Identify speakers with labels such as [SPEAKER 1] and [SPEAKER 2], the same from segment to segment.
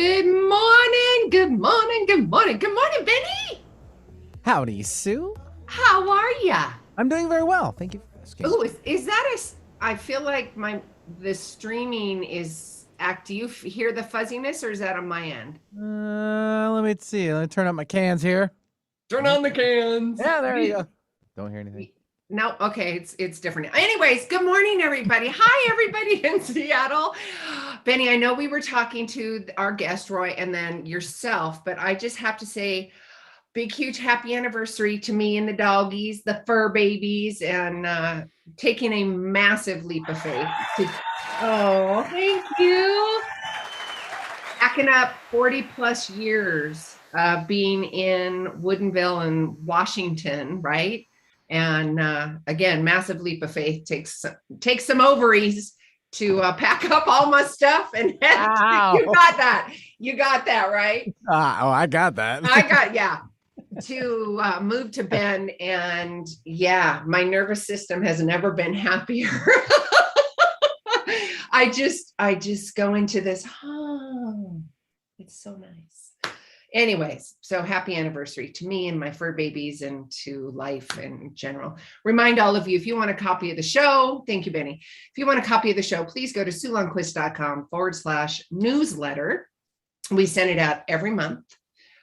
[SPEAKER 1] Good morning. Good morning. Good morning. Good morning, Benny.
[SPEAKER 2] Howdy, Sue.
[SPEAKER 1] How are ya?
[SPEAKER 2] I'm doing very well. Thank you for asking.
[SPEAKER 1] Ooh, is that I feel like the streaming is do you hear the fuzziness or is that on my end?
[SPEAKER 2] Let me see. Let me turn up my cans here.
[SPEAKER 1] Turn on the cans.
[SPEAKER 2] Yeah, there you go. Don't hear anything.
[SPEAKER 1] No, okay, it's different. Anyways, good morning, everybody. Hi, everybody in Seattle. Benny, I know we were talking to our guest, Roy, and then yourself, but I just have to say, big, huge happy anniversary to me and the doggies, the fur babies, and taking a massive leap of faith. Oh, thank you. Backing up 40 plus years of being in Woodinville and Washington, right? And again, massive leap of faith takes some ovaries to pack up all my stuff and
[SPEAKER 2] Wow.
[SPEAKER 1] You got that, right?
[SPEAKER 2] I got that.
[SPEAKER 1] To move to Bend, and yeah, my nervous system has never been happier. I just go into this, it's so nice. Anyways, so happy anniversary to me and my fur babies and to life in general. Remind all of you, if you want a copy of the show, thank you, Benny. If you want a copy of the show, please go to Lundquist.com/newsletter. We send it out every month,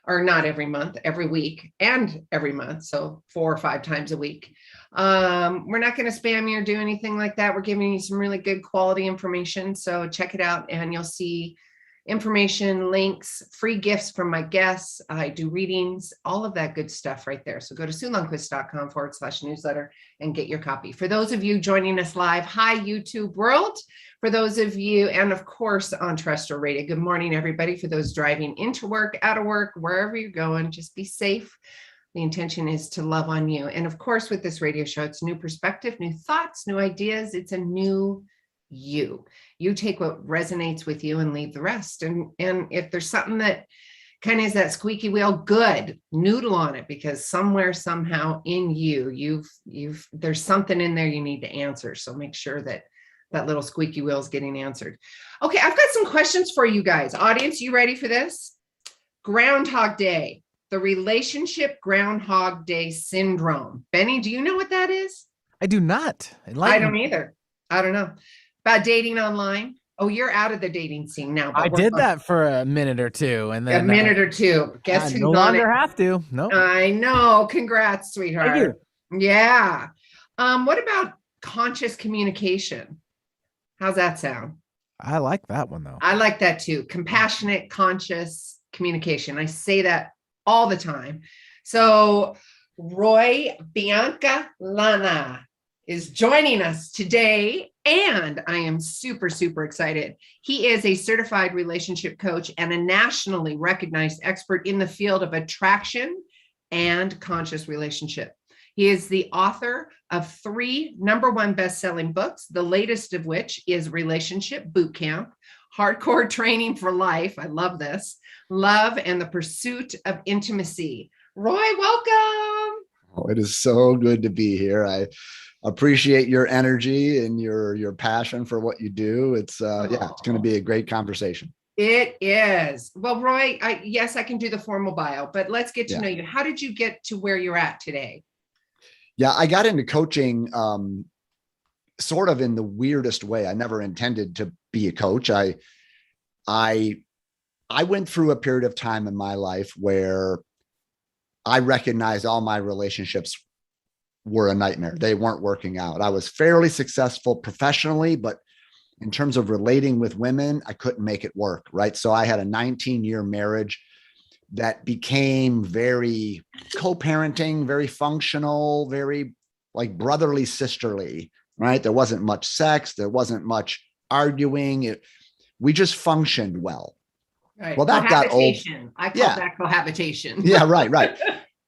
[SPEAKER 1] or not every month, every week and every month. So 4 or 5 times a week. We're not going to spam you or do anything like that. We're giving you some really good quality information. So check it out and you'll see information, links, free gifts from my guests. I do readings, all of that good stuff right there. So go to SueLundquist.com/newsletter and get your copy. For those of you joining us live, hi, YouTube world. For those of you, and of course, on terrestrial radio, good morning, everybody. For those driving into work, out of work, wherever you're going, just be safe. The intention is to love on you. And of course, with this radio show, it's new perspective, new thoughts, new ideas. It's a new you. You take what resonates with you and leave the rest. And if there's something that kind of is that squeaky wheel, good, noodle on it, because somewhere, somehow in you, there's something in there you need to answer. So make sure that little squeaky wheel is getting answered. Okay, I've got some questions for you guys. Audience, you ready for this? Groundhog Day, the relationship Groundhog Day syndrome. Benny, do you know what that is?
[SPEAKER 2] I do not.
[SPEAKER 1] I don't either. I don't know. About dating online. Oh, you're out of the dating scene now.
[SPEAKER 2] I did that for a minute or two, and then
[SPEAKER 1] a minute or two. Guess who's
[SPEAKER 2] no longer have to. No.
[SPEAKER 1] I know. Congrats, sweetheart.
[SPEAKER 2] Thank you.
[SPEAKER 1] Yeah. What about conscious communication? How's that sound?
[SPEAKER 2] I like that one though.
[SPEAKER 1] I like that too. Compassionate, conscious communication. I say that all the time. So Roy Biancalana is joining us today, and I am super, super excited. He is a certified relationship coach and a nationally recognized expert in the field of attraction and conscious relationship. He is the author of 3 #1 best-selling books, the latest of which is Relationship Bootcamp, Hardcore Training for Life, I love this, Love and the Pursuit of Intimacy. Roy, welcome.
[SPEAKER 3] Oh, it is so good to be here. I appreciate your energy and your passion for what you do. It's it's going to be a great conversation.
[SPEAKER 1] It is. Well, Roy, yes, I can do the formal bio, but let's get to know you. How did you get to where you're at today?
[SPEAKER 3] Yeah, I got into coaching sort of in the weirdest way. I never intended to be a coach. I went through a period of time in my life where I recognized all my relationships were a nightmare. They weren't working out. I was fairly successful professionally, but in terms of relating with women, I couldn't make it work, right? So I had a 19-year marriage that became very co-parenting, very functional, very like brotherly, sisterly, right? There wasn't much sex. There wasn't much arguing. We just functioned well.
[SPEAKER 1] Right.
[SPEAKER 3] Well, that got old.
[SPEAKER 1] I call that cohabitation.
[SPEAKER 3] Yeah, right.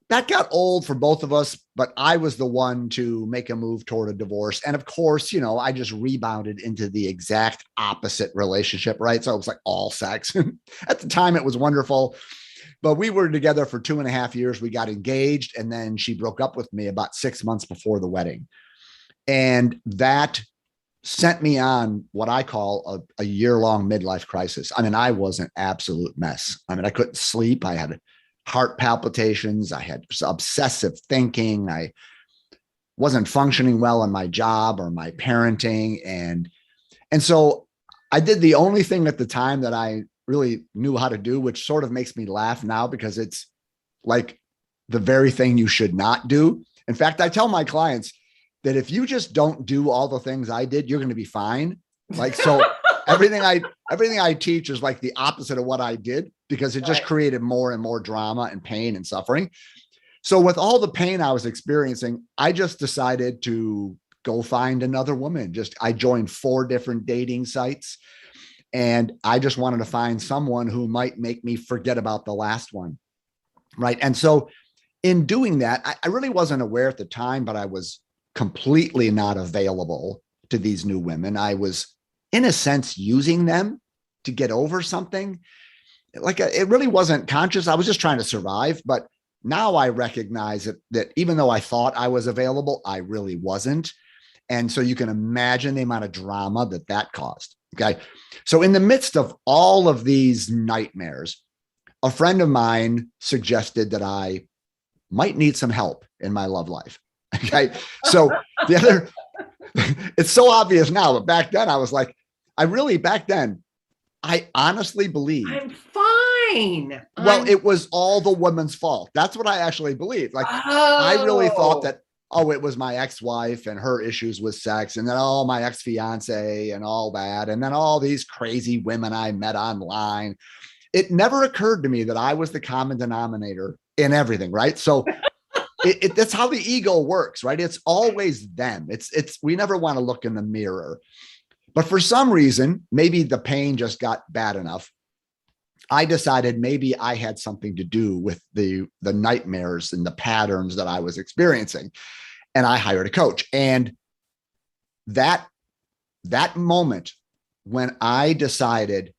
[SPEAKER 3] That got old for both of us, but I was the one to make a move toward a divorce. And of course, I just rebounded into the exact opposite relationship, right? So it was like all sex. At the time, it was wonderful. But we were together for 2.5 years. We got engaged, and then she broke up with me about 6 months before the wedding. And that sent me on what I call a year-long midlife crisis. I mean, I was an absolute mess. I mean, I couldn't sleep. I had heart palpitations. I had obsessive thinking. I wasn't functioning well in my job or my parenting. And so I did the only thing at the time that I really knew how to do, which sort of makes me laugh now because it's like the very thing you should not do. In fact, I tell my clients that if you just don't do all the things I did, you're going to be fine. Like, so everything I teach is like the opposite of what I did because it just created more and more drama and pain and suffering. So with all the pain I was experiencing, I just decided to go find another woman. I joined 4 different dating sites and I just wanted to find someone who might make me forget about the last one. Right. And so in doing that, I really wasn't aware at the time, but I was completely not available to these new women. I was, in a sense, using them to get over something. Like it really wasn't conscious. I was just trying to survive. But now I recognize that even though I thought I was available, I really wasn't. And so you can imagine the amount of drama that caused. Okay. So in the midst of all of these nightmares, a friend of mine suggested that I might need some help in my love life. Okay. So it's so obvious now, but back then I was like, I honestly believed.
[SPEAKER 1] I'm fine.
[SPEAKER 3] Well, it was all the woman's fault. That's what I actually believed. Like, I really thought that, it was my ex-wife and her issues with sex, and then my ex-fiance and all that, and then all these crazy women I met online. It never occurred to me that I was the common denominator in everything, right? So that's how the ego works, right? It's always them. We never want to look in the mirror. But for some reason, maybe the pain just got bad enough. I decided maybe I had something to do with the nightmares and the patterns that I was experiencing. And I hired a coach. And that moment when I decided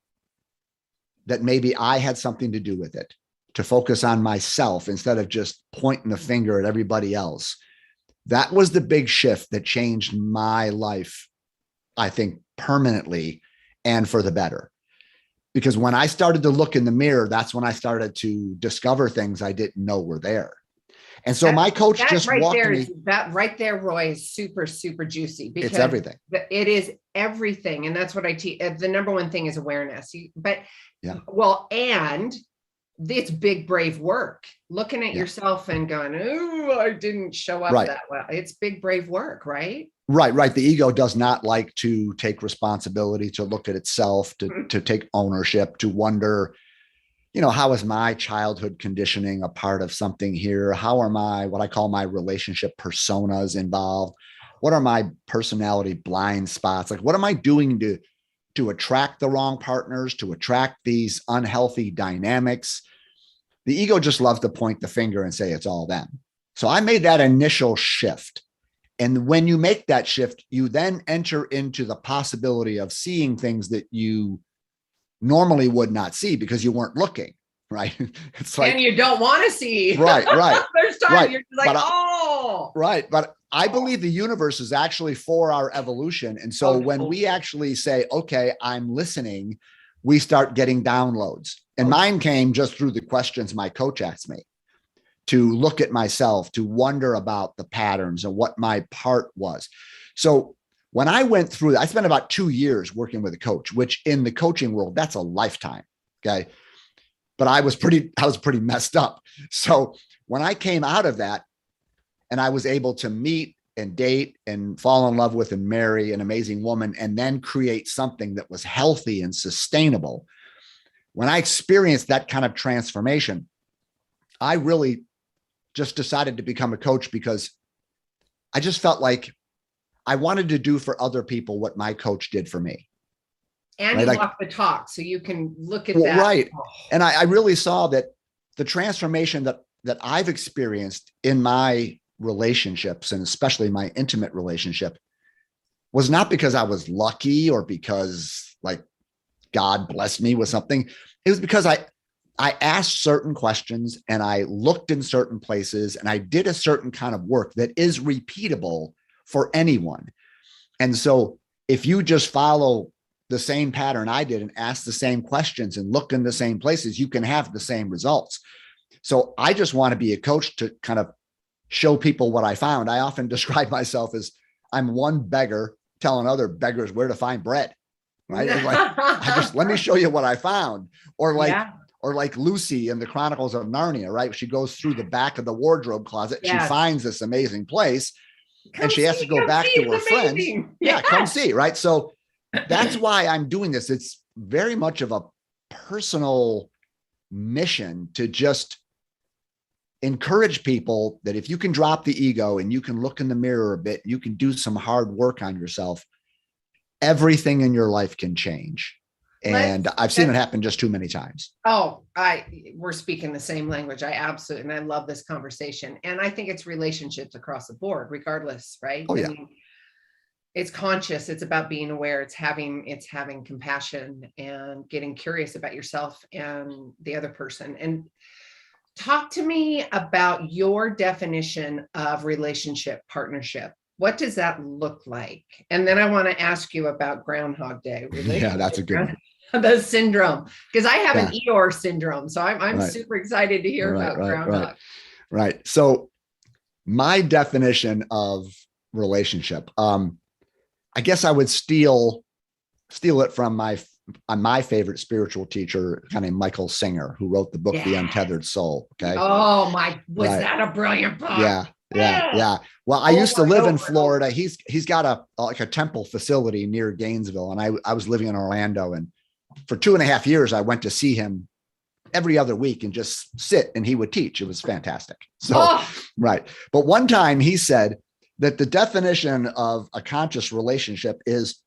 [SPEAKER 3] that maybe I had something to do with it, to focus on myself instead of just pointing the finger at everybody else, that was the big shift that changed my life, I think, permanently and for the better. Because when I started to look in the mirror, that's when I started to discover things I didn't know were there. And so my coach just walked me.
[SPEAKER 1] That right there, Roy, is super, super juicy because
[SPEAKER 3] it's everything.
[SPEAKER 1] It is everything. And that's what I teach. The number one thing is awareness. And it's big, brave work. Looking at yourself and going, oh, I didn't show up that well. It's big, brave work, right?
[SPEAKER 3] Right. The ego does not like to take responsibility, to look at itself, to take ownership, to wonder, how is my childhood conditioning a part of something here? How are what I call my relationship personas involved? What are my personality blind spots? Like, what am I doing to attract the wrong partners, to attract these unhealthy dynamics? The ego just loves to point the finger and say it's all them. So I made that initial shift. And when you make that shift, you then enter into the possibility of seeing things that you normally would not see because you weren't looking, right? It's like,
[SPEAKER 1] and you don't want to see.
[SPEAKER 3] Right.
[SPEAKER 1] There's times you're like,
[SPEAKER 3] Right. But I believe the universe is actually for our evolution. And so when we actually say, okay, I'm listening, we start getting downloads. And mine came just through the questions my coach asked me, to look at myself, to wonder about the patterns and what my part was. So when I went through that, I spent about 2 years working with a coach, which in the coaching world, that's a lifetime. Okay. But I was pretty messed up. So when I came out of that and I was able to meet and date and fall in love with and marry an amazing woman, and then create something that was healthy and sustainable, when I experienced that kind of transformation, I really just decided to become a coach because I just felt like I wanted to do for other people what my coach did for me.
[SPEAKER 1] And you walk the talk, so you can look at that.
[SPEAKER 3] Right. And I really saw that the transformation that I've experienced in my relationships, and especially my intimate relationship, was not because I was lucky or because like God blessed me with something. It was because I asked certain questions and I looked in certain places and I did a certain kind of work that is repeatable for anyone. And so if you just follow the same pattern I did and ask the same questions and look in the same places, you can have the same results. So I just want to be a coach to kind of show people what I found. I often describe myself as I'm one beggar telling other beggars where to find bread, right? Let me show you what I found. Or like Lucy in the Chronicles of Narnia, right? She goes through the back of the wardrobe closet. Yes. She finds this amazing place and she has to go back to her friends. Yeah, come see, right? So that's why I'm doing this. It's very much of a personal mission to just encourage people that if you can drop the ego and you can look in the mirror a bit, you can do some hard work on yourself, everything in your life can change. And I've seen it happen just too many times.
[SPEAKER 1] Oh, we're speaking the same language. I absolutely, and I love this conversation. And I think it's relationships across the board, regardless, right?
[SPEAKER 3] Oh, yeah.
[SPEAKER 1] I mean, it's conscious. It's about being aware. It's having compassion and getting curious about yourself and the other person. And talk to me about your definition of relationship partnership. What does that look like? And then I want to ask you about Groundhog Day.
[SPEAKER 3] Yeah, that's a good one.
[SPEAKER 1] The syndrome, because I have an Eeyore syndrome. So I'm
[SPEAKER 3] right.
[SPEAKER 1] super excited to hear about Groundhog.
[SPEAKER 3] Right. So my definition of relationship, I guess I would steal it from my favorite spiritual teacher, a guy named Michael Singer, who wrote the book, The Untethered Soul. Okay.
[SPEAKER 1] Oh was that a brilliant book?
[SPEAKER 3] Yeah. Well, I used to live in Florida. He's got a temple facility near Gainesville. And I was living in Orlando, and for 2.5 years, I went to see him every other week and just sit and he would teach. It was fantastic. So, right. But one time he said that the definition of a conscious relationship is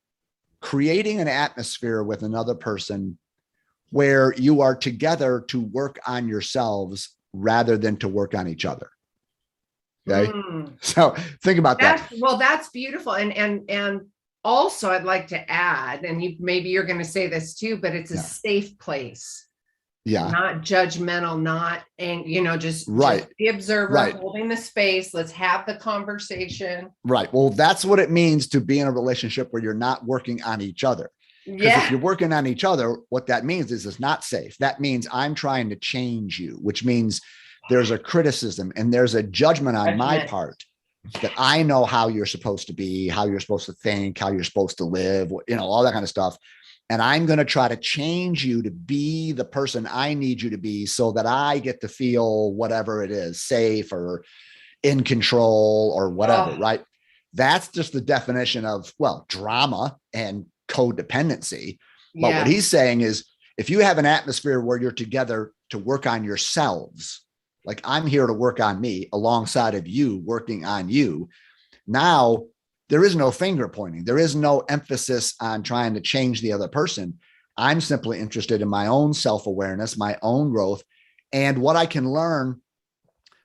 [SPEAKER 3] creating an atmosphere with another person where you are together to work on yourselves rather than to work on each other. Okay. So think about that.
[SPEAKER 1] Well, that's beautiful. And also I'd like to add, and maybe you're going to say this too, but it's a safe place. Yeah. Not judgmental, just the observer, holding the space. Let's have the conversation.
[SPEAKER 3] Right. Well, that's what it means to be in a relationship where you're not working on each other. Because if you're working on each other, what that means is it's not safe. That means I'm trying to change you, which means there's a criticism and there's a judgment on my part that I know how you're supposed to be, how you're supposed to think, how you're supposed to live, all that kind of stuff. And I'm going to try to change you to be the person I need you to be so that I get to feel whatever it is, safe or in control or whatever, right? That's just the definition of, drama and codependency. But what he's saying is, if you have an atmosphere where you're together to work on yourselves, like I'm here to work on me alongside of you working on you, now there is no finger pointing. There is no emphasis on trying to change the other person. I'm simply interested in my own self-awareness, my own growth, and what I can learn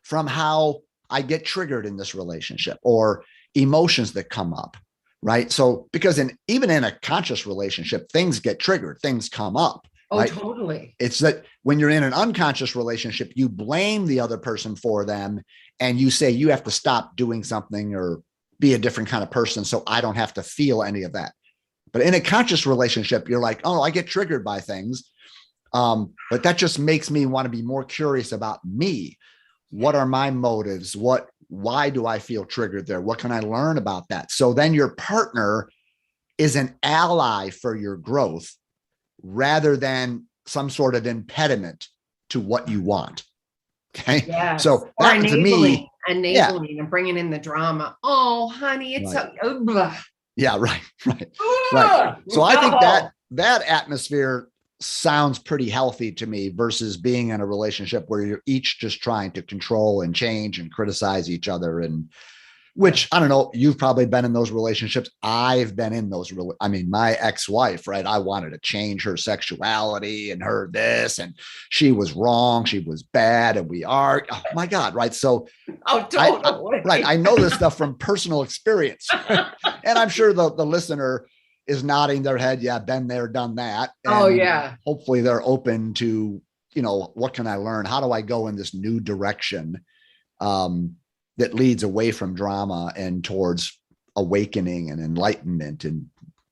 [SPEAKER 3] from how I get triggered in this relationship or emotions that come up, right? So, because even in a conscious relationship, things get triggered, things come up.
[SPEAKER 1] Oh,
[SPEAKER 3] right?
[SPEAKER 1] Totally.
[SPEAKER 3] It's that when you're in an unconscious relationship, you blame the other person for them and you say you have to stop doing something or be a different kind of person so I don't have to feel any of that. But in a conscious relationship, you're like, oh, I get triggered by things. But that just makes me want to be more curious about me. What are my motives? Why do I feel triggered there? What can I learn about that? So then your partner is an ally for your growth rather than some sort of impediment to what you want. Okay.
[SPEAKER 1] Yes.
[SPEAKER 3] So that to me,
[SPEAKER 1] enabling and bringing in the drama. Oh, honey, it's right.
[SPEAKER 3] Right. So I think that atmosphere sounds pretty healthy to me versus being in a relationship where you're each just trying to control and change and criticize each other. And which, I don't know, you've probably been in those relationships. I've been in those. My ex-wife, right? I wanted to change her sexuality and her this, and she was wrong. She was bad. And oh my God. Right. So
[SPEAKER 1] totally.
[SPEAKER 3] I know this stuff from personal experience and I'm sure the listener is nodding their head. Yeah. Been there, done that. And hopefully they're open to, what can I learn? How do I go in this new direction? That leads away from drama and towards awakening and enlightenment and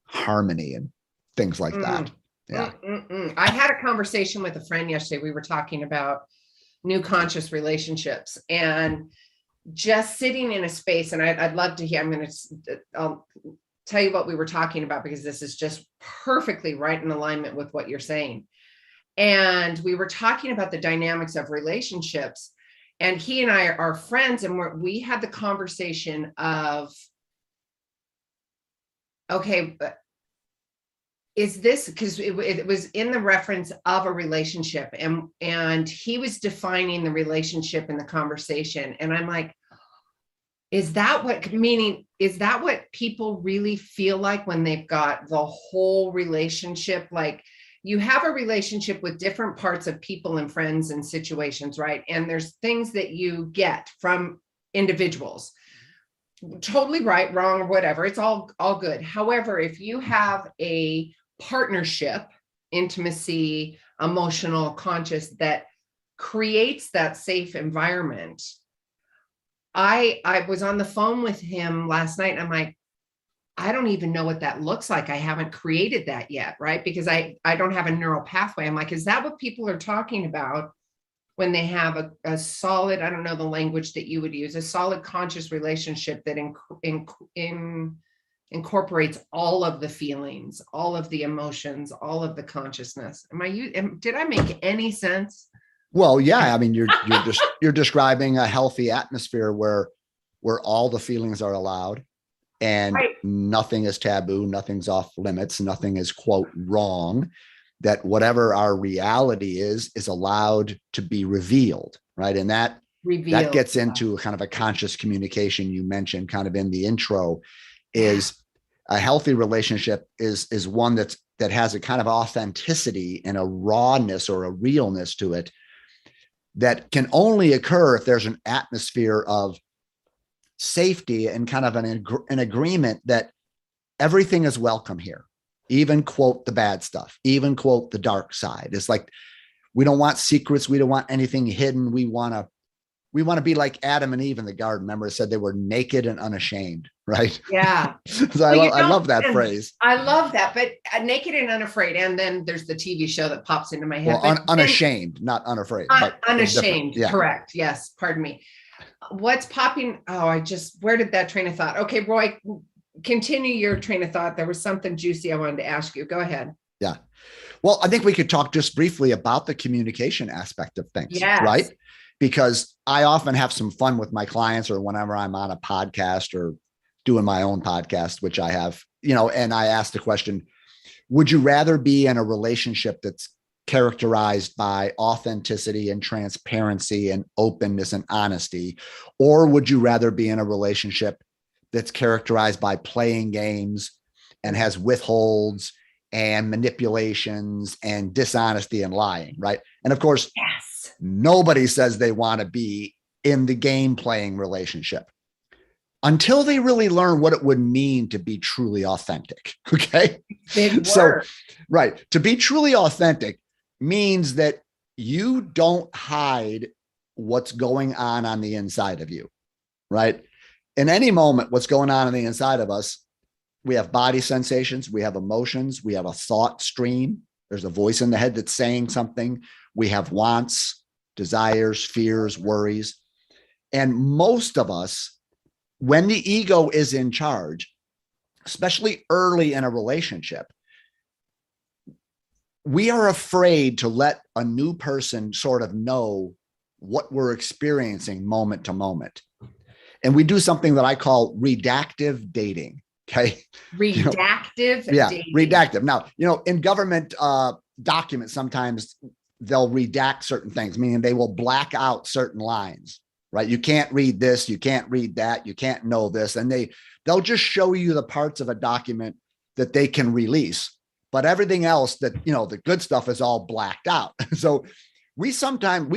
[SPEAKER 3] harmony and things like that. Yeah.
[SPEAKER 1] I had a conversation with a friend yesterday. We were talking about new conscious relationships and just sitting in a space. And I'd love to hear, I'll tell you what we were talking about, because this is just perfectly right in alignment with what you're saying. And we were talking about the dynamics of relationships, and he and I are friends. And we had the conversation of, okay, but is this, because it was in the reference of a relationship, and he was defining the relationship in the conversation. And I'm like, is that what people really feel like when they've got the whole relationship? Like, you have a relationship with different parts of people and friends and situations, right? And there's things that you get from individuals. Totally right, wrong, or whatever. It's all good. However, if you have a partnership, intimacy, emotional, conscious, that creates that safe environment. I was on the phone with him last night, and I'm like, I don't even know what that looks like. I haven't created that yet, right? Because I don't have a neural pathway. I'm like, is that what people are talking about when they have a solid, I don't know the language that you would use, a solid conscious relationship that incorporates all of the feelings, all of the emotions, all of the consciousness? Did I make any sense?
[SPEAKER 3] Well, yeah. I mean, you're describing a healthy atmosphere where all the feelings are allowed, and
[SPEAKER 1] Right.
[SPEAKER 3] Nothing is taboo, nothing's off limits, nothing is, quote, wrong. That whatever our reality is allowed to be revealed, right? And that gets into kind of a conscious communication you mentioned kind of in the intro. Is a healthy relationship is one that has a kind of authenticity and a rawness or a realness to it that can only occur if there's an atmosphere of safety and kind of an agreement that everything is welcome here, even, quote, the bad stuff, even, quote, the dark side. It's like, we don't want secrets. We don't want anything hidden. We want to be like Adam and Eve in the garden. Remember, it said they were naked and unashamed, right?
[SPEAKER 1] Yeah.
[SPEAKER 3] So I love that phrase.
[SPEAKER 1] I love that, but naked and unafraid. And then there's the TV show that pops into my head.
[SPEAKER 3] Well, unashamed, not unafraid.
[SPEAKER 1] Unashamed.
[SPEAKER 3] Yeah.
[SPEAKER 1] Correct. Yes. Pardon me. What's popping? Oh, where did that train of thought? Okay, Roy, continue your train of thought. There was something juicy I wanted to ask you. Go ahead.
[SPEAKER 3] Yeah. Well, I think we could talk just briefly about the communication aspect of things,
[SPEAKER 1] yes.
[SPEAKER 3] Right? Because I often have some fun with my clients, or whenever I'm on a podcast or doing my own podcast, which I have, and I ask the question, would you rather be in a relationship that's characterized by authenticity and transparency and openness and honesty, or would you rather be in a relationship that's characterized by playing games and has withholds and manipulations and dishonesty and lying, right? And of course,
[SPEAKER 1] yes,
[SPEAKER 3] nobody says they want to be in the game playing relationship until they really learn what it would mean to be truly authentic. Okay. So, right. To be truly authentic means that you don't hide what's going on the inside of you, right? In any moment, what's going on the inside of us, we have body sensations, we have emotions, we have a thought stream. There's a voice in the head that's saying something. We have wants, desires, fears, worries. And most of us, when the ego is in charge, especially early in a relationship, we are afraid to let a new person sort of know what we're experiencing moment to moment. And we do something that I call redactive dating. Okay.
[SPEAKER 1] Redactive dating.
[SPEAKER 3] Redactive. Now, in government documents, sometimes they'll redact certain things, meaning they will black out certain lines, right? You can't read this, you can't read that, you can't know this. And they'll just show you the parts of a document that they can release. But everything else that, the good stuff is all blacked out. So we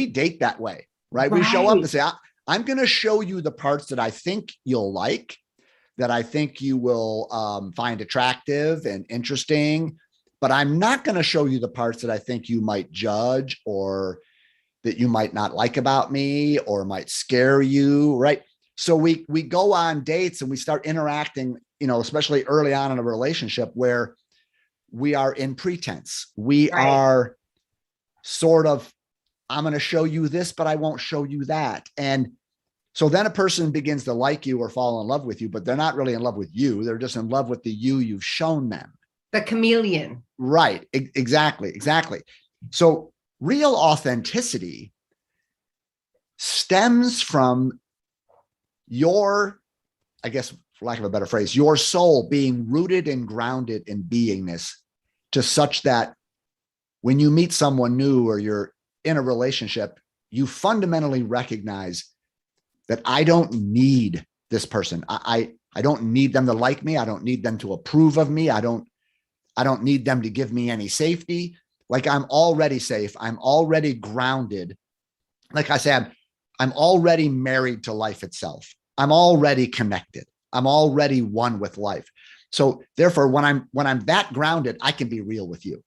[SPEAKER 3] date that way, right? We show up and say, I'm going to show you the parts that I think you'll like, that I think you will find attractive and interesting, but I'm not going to show you the parts that I think you might judge or that you might not like about me or might scare you, right? So we go on dates and we start interacting especially early on in a relationship where we are in pretense. We
[SPEAKER 1] Right.
[SPEAKER 3] are sort of, I'm going to show you this, but I won't show you that. And so then a person begins to like you or fall in love with you, but they're not really in love with you. They're just in love with the you you've shown them.
[SPEAKER 1] The chameleon.
[SPEAKER 3] Right. Exactly. So real authenticity stems from your, I guess, for lack of a better phrase, your soul being rooted and grounded in beingness to such that when you meet someone new or you're in a relationship, you fundamentally recognize that I don't need this person. I don't need them to like me. I don't need them to approve of me. I don't need them to give me any safety. Like, I'm already safe. I'm already grounded. Like I said, I'm already married to life itself. I'm already connected. I'm already one with life. So therefore, when I'm that grounded, I can be real with you.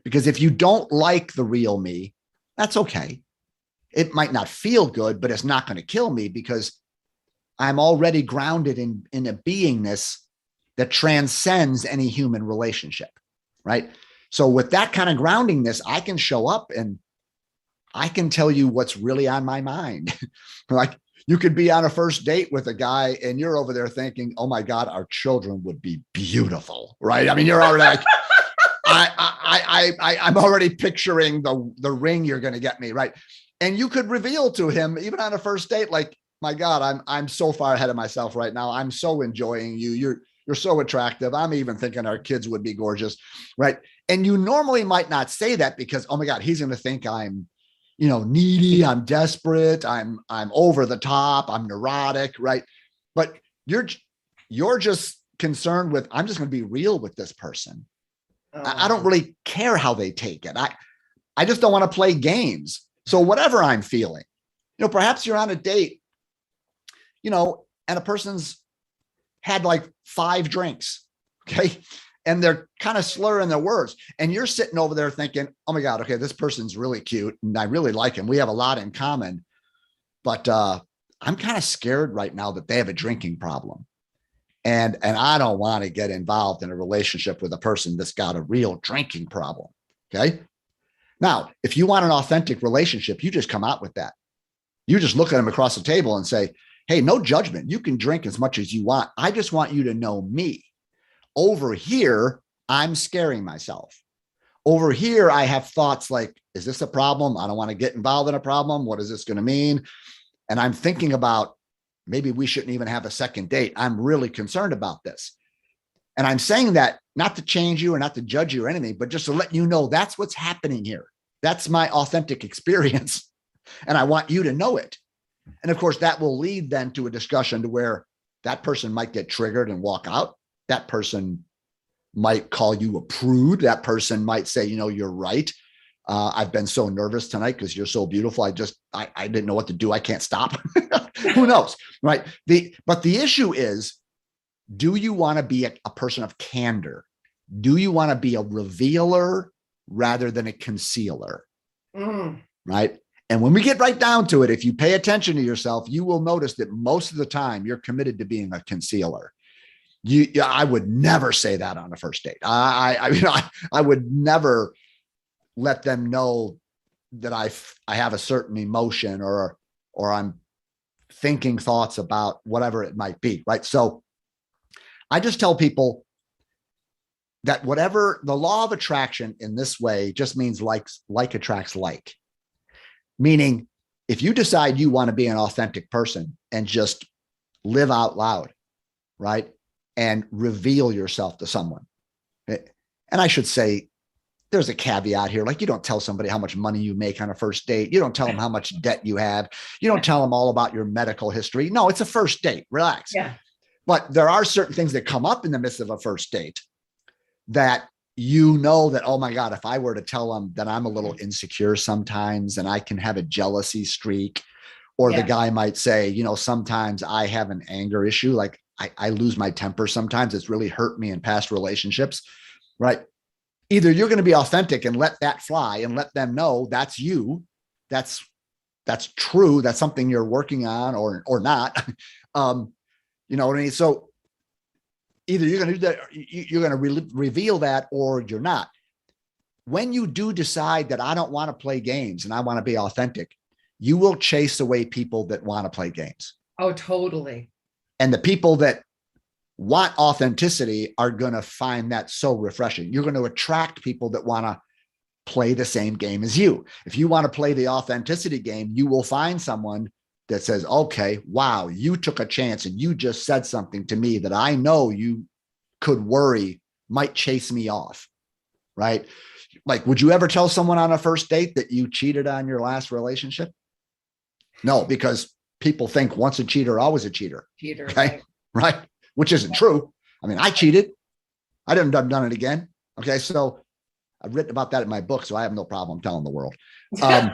[SPEAKER 3] Because if you don't like the real me, that's okay. It might not feel good, but it's not going to kill me because I'm already grounded in a beingness that transcends any human relationship, right? So with that kind of groundingness, I can show up and I can tell you what's really on my mind. Like, you could be on a first date with a guy and you're over there thinking, oh my God, our children would be beautiful, right? I mean, you're already like, I'm already picturing the ring you're going to get me, right? And you could reveal to him, even on a first date, like, my God, I'm so far ahead of myself right now. I'm so enjoying you. You're so attractive. I'm even thinking our kids would be gorgeous, right? And you normally might not say that because, oh my God, he's going to think I'm, needy. I'm desperate. I'm over the top. I'm neurotic, right? But you're just concerned with, I'm just going to be real with this person. I don't really care how they take it. I just don't want to play games. So whatever I'm feeling, perhaps you're on a date, and a person's had like 5 drinks, okay? And they're kind of slurring their words. And you're sitting over there thinking, oh my God, okay, this person's really cute and I really like him. We have a lot in common, but I'm kind of scared right now that they have a drinking problem. And I don't want to get involved in a relationship with a person that's got a real drinking problem, okay? Now, if you want an authentic relationship, you just come out with that. You just look at them across the table and say, hey, no judgment. You can drink as much as you want. I just want you to know me. Over here, I'm scaring myself. Over here, I have thoughts like, is this a problem? I don't want to get involved in a problem. What is this going to mean? And I'm thinking about, maybe we shouldn't even have a second date. I'm really concerned about this. And I'm saying that not to change you or not to judge you or anything, but just to let you know that's what's happening here. That's my authentic experience. And I want you to know it. And of course, that will lead then to a discussion to where that person might get triggered and walk out. That person might call you a prude. That person might say, you're right. I've been so nervous tonight because you're so beautiful. I didn't know what to do. I can't stop. Who knows, right? But the issue is, do you want to be a person of candor? Do you want to be a revealer rather than a concealer? Right? And when we get right down to it, if you pay attention to yourself, you will notice that most of the time you're committed to being a concealer. I would never say that on a first date. I would never let them know that I have a certain emotion or I'm thinking thoughts about whatever it might be, right? So I just tell people that whatever the law of attraction in this way just means like attracts like. Meaning, if you decide you want to be an authentic person and just live out loud, right? And reveal yourself to someone. And I should say, there's a caveat here. Like, you don't tell somebody how much money you make on a first date. You don't tell them how much debt you have. You don't tell them all about your medical history. No, it's a first date. Relax.
[SPEAKER 1] Yeah.
[SPEAKER 3] But there are certain things that come up in the midst of a first date that that, oh my God, if I were to tell them that I'm a little insecure sometimes and I can have a jealousy streak, or the guy might say, sometimes I have an anger issue. Like I lose my temper sometimes. It's really hurt me in past relationships, right? Either you're going to be authentic and let that fly and let them know that's you. That's true. That's something you're working on or not. You know what I mean? So either you're going to do that, you're going to reveal that, or you're not. When you do decide that I don't want to play games and I want to be authentic, you will chase away people that want to play games.
[SPEAKER 1] Oh, totally.
[SPEAKER 3] And the people that want authenticity are going to find that so refreshing. You're going to attract people that want to play the same game as you. If you want to play the authenticity game, you will find someone that says, okay, wow, you took a chance and you just said something to me that I know you could worry might chase me off, right? Like, would you ever tell someone on a first date that you cheated on your last relationship? No, because people think once a cheater, always a cheater.
[SPEAKER 1] Cheater,
[SPEAKER 3] okay? Right? Which isn't true. I mean, I cheated. I didn't have done it again. Okay. So I've written about that in my book, so I have no problem telling the world. Yeah,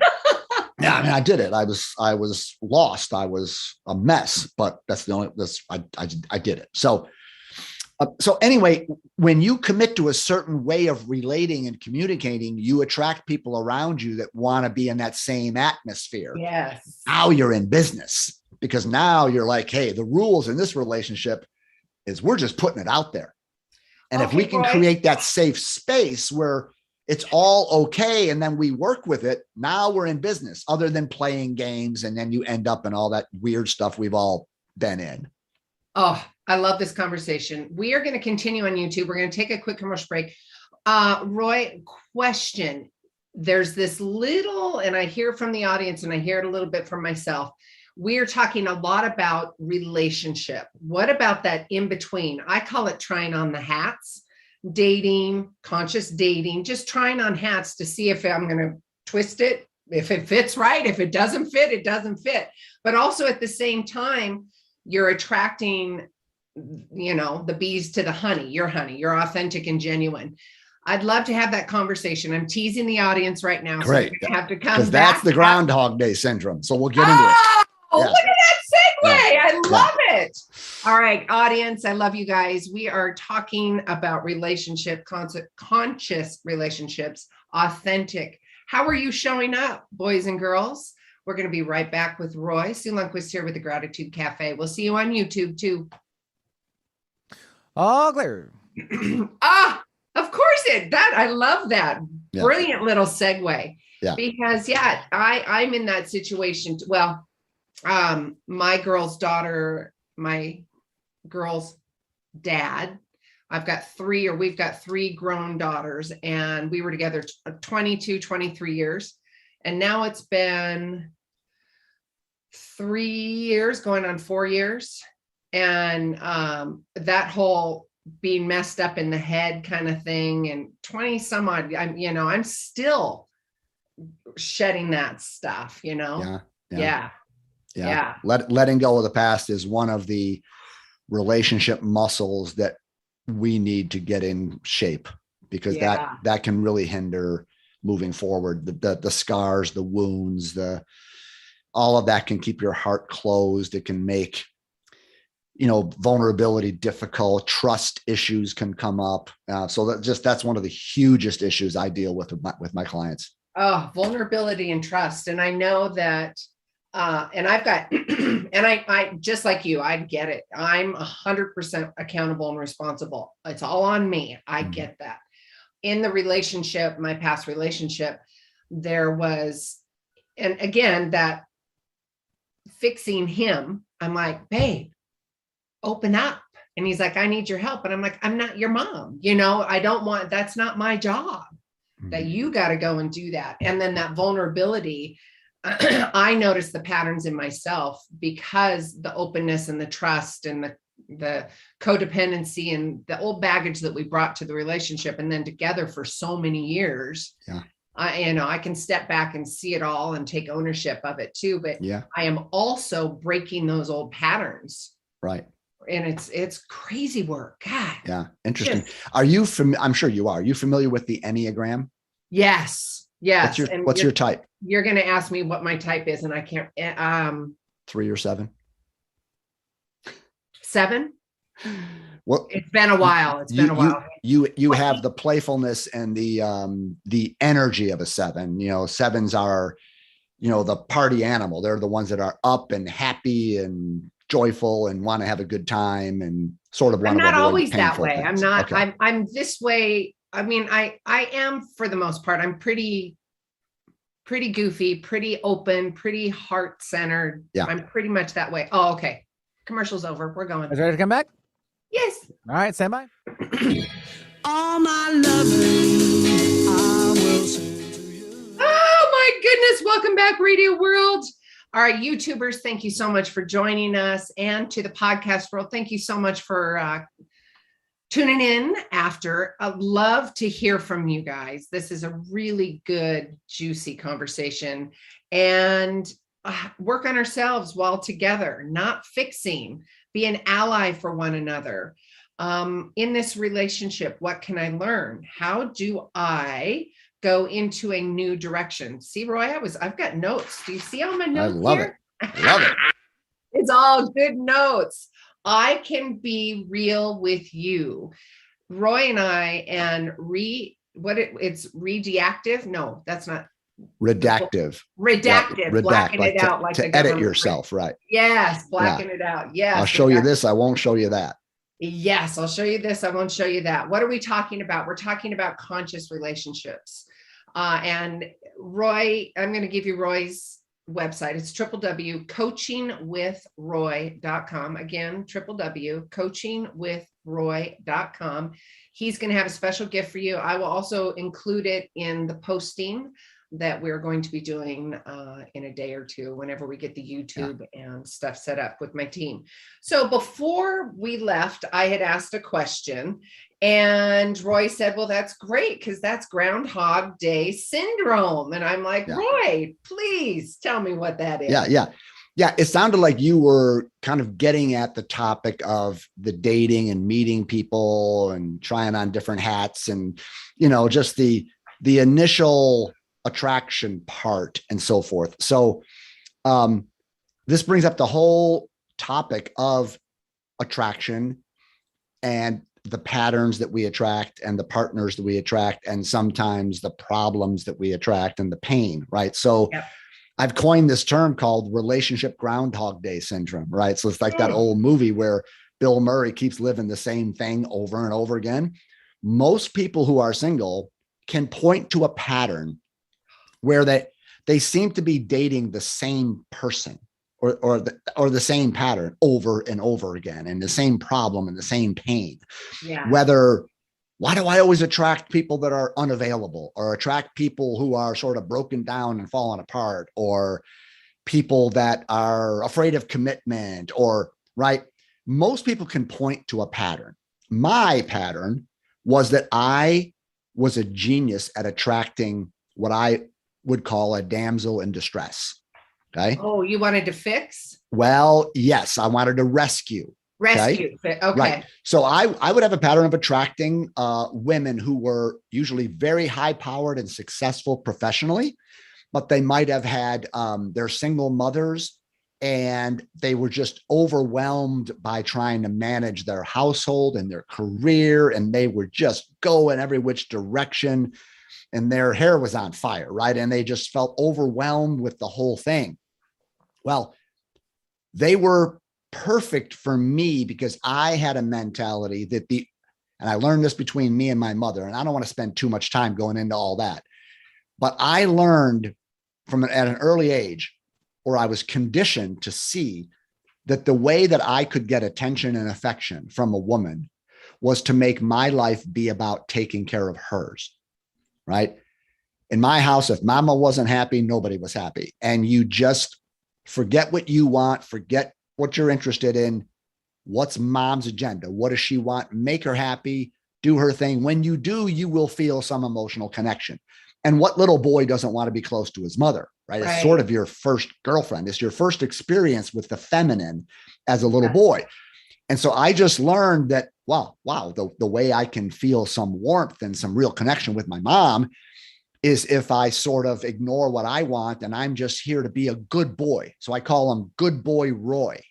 [SPEAKER 3] I mean, I did it. I was lost. I was a mess, but that's the only, I did it. So anyway, when you commit to a certain way of relating and communicating, you attract people around you that want to be in that same atmosphere.
[SPEAKER 1] Yes.
[SPEAKER 3] Now you're in business, because now you're like, hey, the rules in this relationship is we're just putting it out there. And if we can create that safe space where it's all okay, and then we work with it, now we're in business, other than playing games. And then you end up in all that weird stuff we've all been in.
[SPEAKER 1] Oh, I love this conversation. We are going to continue on YouTube. We're going to take a quick commercial break. Roy, question. There's this little, and I hear from the audience and I hear it a little bit from myself. We are talking a lot about relationship. What about that in between? I call it trying on the hats, dating, conscious dating, just trying on hats to see if I'm going to twist it, if it fits right. If it doesn't fit, it doesn't fit. But also at the same time, you're attracting, the bees to the honey. You're authentic and genuine. I'd love to have that conversation. I'm teasing the audience right now.
[SPEAKER 3] Great.
[SPEAKER 1] So have to come
[SPEAKER 3] because
[SPEAKER 1] back.
[SPEAKER 3] that's the Groundhog Day syndrome. So we'll get into it.
[SPEAKER 1] Oh,
[SPEAKER 3] Yeah.
[SPEAKER 1] look at that segue. I love it. All right, audience, I love you guys. We are talking about conscious relationships, authentic. How are you showing up, boys and girls? We're going to be right back with Roy. Sue Lundquist here with the Gratitude Cafe. We'll see you on YouTube too.
[SPEAKER 2] All clear.
[SPEAKER 1] Of course I love that.
[SPEAKER 3] Yeah.
[SPEAKER 1] Brilliant little segue.
[SPEAKER 3] Yeah.
[SPEAKER 1] Because I'm in that situation. Well, my girl's dad, we've got three grown daughters, and we were together 22, 23 years. And now it's been 3 years, going on 4 years. And that whole being messed up in the head kind of thing, and 20 some odd, I'm still shedding that stuff, Yeah.
[SPEAKER 3] Letting go of the past is one of the relationship muscles that we need to get in shape, because that can really hinder moving forward. The scars, the wounds, all of that can keep your heart closed. It can make, vulnerability difficult. Trust issues can come up. So that's one of the hugest issues I deal with my clients.
[SPEAKER 1] Oh, vulnerability and trust. And I know that, and I've got, and I just like you, I get it. I'm 100% accountable and responsible. It's all on me. I get that. In the relationship, my past relationship, there was, and again, that fixing him, I'm like, babe, open up. And he's like, I need your help. And I'm like, I'm not your mom. That's not my job. That you got to go and do that. And then that vulnerability, I noticed the patterns in myself, because the openness and the trust and the codependency and the old baggage that we brought to the relationship, and then together for so many years. Yeah. I can step back and see it all and take ownership of it too. But I am also breaking those old patterns. Right. And it's crazy work. God.
[SPEAKER 3] Yeah. Interesting. Are you I'm sure you are. Are you familiar with the Enneagram?
[SPEAKER 1] Yes. Yes.
[SPEAKER 3] What's your type?
[SPEAKER 1] You're going to ask me what my type is, and I can't,
[SPEAKER 3] 3 or 7?
[SPEAKER 1] 7.
[SPEAKER 3] Well,
[SPEAKER 1] it's been a while.
[SPEAKER 3] You have the playfulness and the energy of a 7. 7s are, the party animal. They're the ones that are up and happy and joyful and want to have a good time. And sort of one
[SPEAKER 1] I'm
[SPEAKER 3] of
[SPEAKER 1] not
[SPEAKER 3] avoid
[SPEAKER 1] always that
[SPEAKER 3] painful
[SPEAKER 1] way.
[SPEAKER 3] things.
[SPEAKER 1] I'm not,
[SPEAKER 3] Okay.
[SPEAKER 1] I'm this way. I mean, I am for the most part. I'm pretty goofy, pretty open, pretty heart-centered.
[SPEAKER 3] Yeah.
[SPEAKER 1] I'm pretty much that way. Oh, okay. Commercial's over. We're going.
[SPEAKER 2] Is ready to come back?
[SPEAKER 1] Yes.
[SPEAKER 2] All right, stand by.
[SPEAKER 4] All my loving, I will send to you.
[SPEAKER 1] Oh my goodness. Welcome back, Radio World. All right, YouTubers, thank you so much for joining us. And to the podcast world, thank you so much for tuning in after. I'd love to hear from you guys. This is a really good, juicy conversation. And work on ourselves while together, not fixing, be an ally for one another. In this relationship, what can I learn? How do I go into a new direction? See, Roy, I've got notes. Do you see all my notes?
[SPEAKER 3] I love
[SPEAKER 1] here?
[SPEAKER 3] it. Love it.
[SPEAKER 1] It's all good notes. I can be real with you. Roy and I, and it's redactive. No, that's not
[SPEAKER 3] Redactive.
[SPEAKER 1] redactive.
[SPEAKER 3] Yeah,
[SPEAKER 1] Blacken
[SPEAKER 3] like
[SPEAKER 1] it out like
[SPEAKER 3] to
[SPEAKER 1] the
[SPEAKER 3] edit
[SPEAKER 1] government.
[SPEAKER 3] yourself, right?
[SPEAKER 1] Yes, blacken it out. Yes.
[SPEAKER 3] I'll show you
[SPEAKER 1] exactly.
[SPEAKER 3] this. I won't show you that.
[SPEAKER 1] Yes, I'll show you this. I won't show you that. What are we talking about? We're talking about conscious relationships. And Roy, I'm going to give you Roy's website. It's www.coachingwithroy.com. Again, www.coachingwithroy.com. He's going to have a special gift for you. I will also include it in the posting that we're going to be doing in a day or two, whenever we get the YouTube and stuff set up with my team. So before we left, I had asked a question, and Roy said, well, that's great, because that's Groundhog Day syndrome. And I'm like, Roy, please tell me what that is.
[SPEAKER 3] Yeah. It sounded like you were kind of getting at the topic of the dating and meeting people and trying on different hats and, just the initial attraction part and so forth. So this brings up the whole topic of attraction and the patterns that we attract and the partners that we attract, and sometimes the problems that we attract and the pain, right? So I've coined this term called relationship Groundhog Day syndrome, right? So it's like that old movie where Bill Murray keeps living the same thing over and over again. Most people who are single can point to a pattern where they seem to be dating the same person or the same pattern over and over again, and the same problem and the same pain. Why do I always attract people that are unavailable, or attract people who are sort of broken down and falling apart, or people that are afraid of commitment, or right? Most people can point to a pattern. My pattern was that I was a genius at attracting what I would call a damsel in distress. Okay. Oh,
[SPEAKER 1] you wanted to fix?
[SPEAKER 3] Well, yes, I wanted to rescue.
[SPEAKER 1] Okay.
[SPEAKER 3] Right. So I would have a pattern of attracting women who were usually very high powered and successful professionally, but they might have had their single mothers, and they were just overwhelmed by trying to manage their household and their career, and they were just going every which direction, and their hair was on fire, right? And they just felt overwhelmed with the whole thing. Well, they were perfect for me because I had a mentality that and I learned this between me and my mother, and I don't want to spend too much time going into all that, but I learned at an early age, or I was conditioned to see that the way that I could get attention and affection from a woman was to make my life be about taking care of hers, right? In my house, if mama wasn't happy, nobody was happy. And you just forget what you want, forget what you're interested in. What's mom's agenda? What does she want? Make her happy, do her thing. When you do, you will feel some emotional connection. And what little boy doesn't want to be close to his mother, right? It's sort of your first girlfriend. It's your first experience with the feminine as a little boy. And so I just learned that, wow, the way I can feel some warmth and some real connection with my mom is if I sort of ignore what I want, and I'm just here to be a good boy. So I call him Good Boy Roy.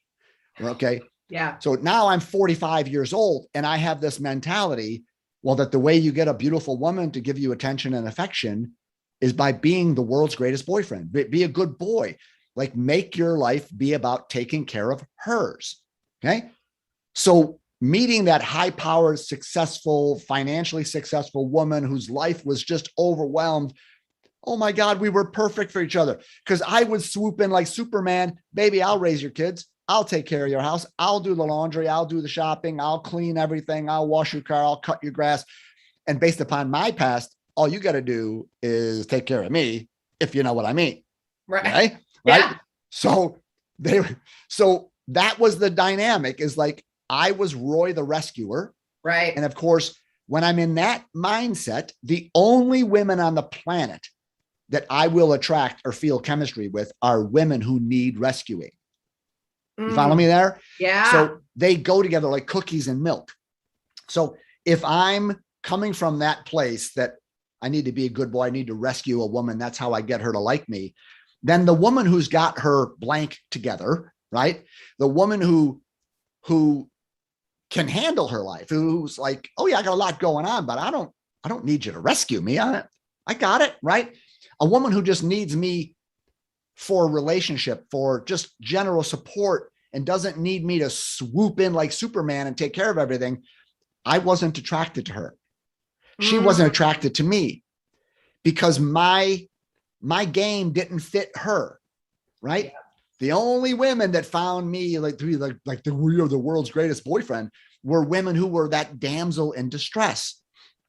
[SPEAKER 3] Okay.
[SPEAKER 1] Yeah.
[SPEAKER 3] So now I'm 45 years old, and I have this mentality, well, that the way you get a beautiful woman to give you attention and affection is by being the world's greatest boyfriend. Be a good boy. Like, make your life be about taking care of hers. Okay. So meeting that high powered, successful, financially successful woman whose life was just overwhelmed. Oh my God, we were perfect for each other because I would swoop in like Superman. Baby, I'll raise your kids. I'll take care of your house. I'll do the laundry. I'll do the shopping. I'll clean everything. I'll wash your car. I'll cut your grass. And based upon my past, all you got to do is take care of me, if you know what I mean.
[SPEAKER 1] Right.
[SPEAKER 3] Right.
[SPEAKER 1] Yeah.
[SPEAKER 3] So that was the dynamic, is like, I was Roy the rescuer.
[SPEAKER 1] Right.
[SPEAKER 3] And of course, when I'm in that mindset, the only women on the planet that I will attract or feel chemistry with are women who need rescuing. You follow me there?
[SPEAKER 1] Yeah.
[SPEAKER 3] So they go together like cookies and milk. So if I'm coming from that place that I need to be a good boy, I need to rescue a woman, that's how I get her to like me, then the woman who's got her blank together, right? The woman who can handle her life, who's like, oh yeah, I got a lot going on, but I don't need you to rescue me. I got it, right? A woman who just needs me for a relationship, for just general support, and doesn't need me to swoop in like Superman and take care of everything. I wasn't attracted to her. She wasn't attracted to me because my game didn't fit her, right? Yeah. The only women that found me we are the world's greatest boyfriend were women who were that damsel in distress.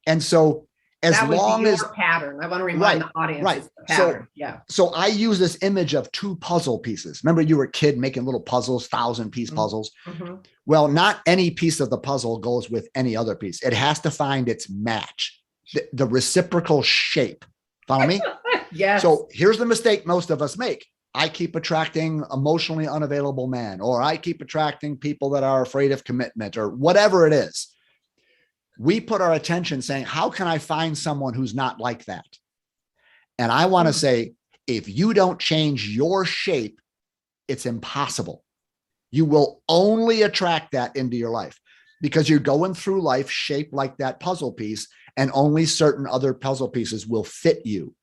[SPEAKER 3] And so
[SPEAKER 1] that was your pattern. I want to remind the audience.
[SPEAKER 3] Right.
[SPEAKER 1] Pattern.
[SPEAKER 3] So I use this image of two puzzle pieces. Remember, you were a kid making little puzzles, 1,000-piece puzzles. Mm-hmm. Well, not any piece of the puzzle goes with any other piece. It has to find its match, the reciprocal shape. Follow me?
[SPEAKER 1] Yes.
[SPEAKER 3] So here's the mistake most of us make. I keep attracting emotionally unavailable men, or I keep attracting people that are afraid of commitment, or whatever it is. We put our attention saying, how can I find someone who's not like that? And I want to say, if you don't change your shape, it's impossible. You will only attract that into your life because you're going through life shaped like that puzzle piece, and only certain other puzzle pieces will fit you.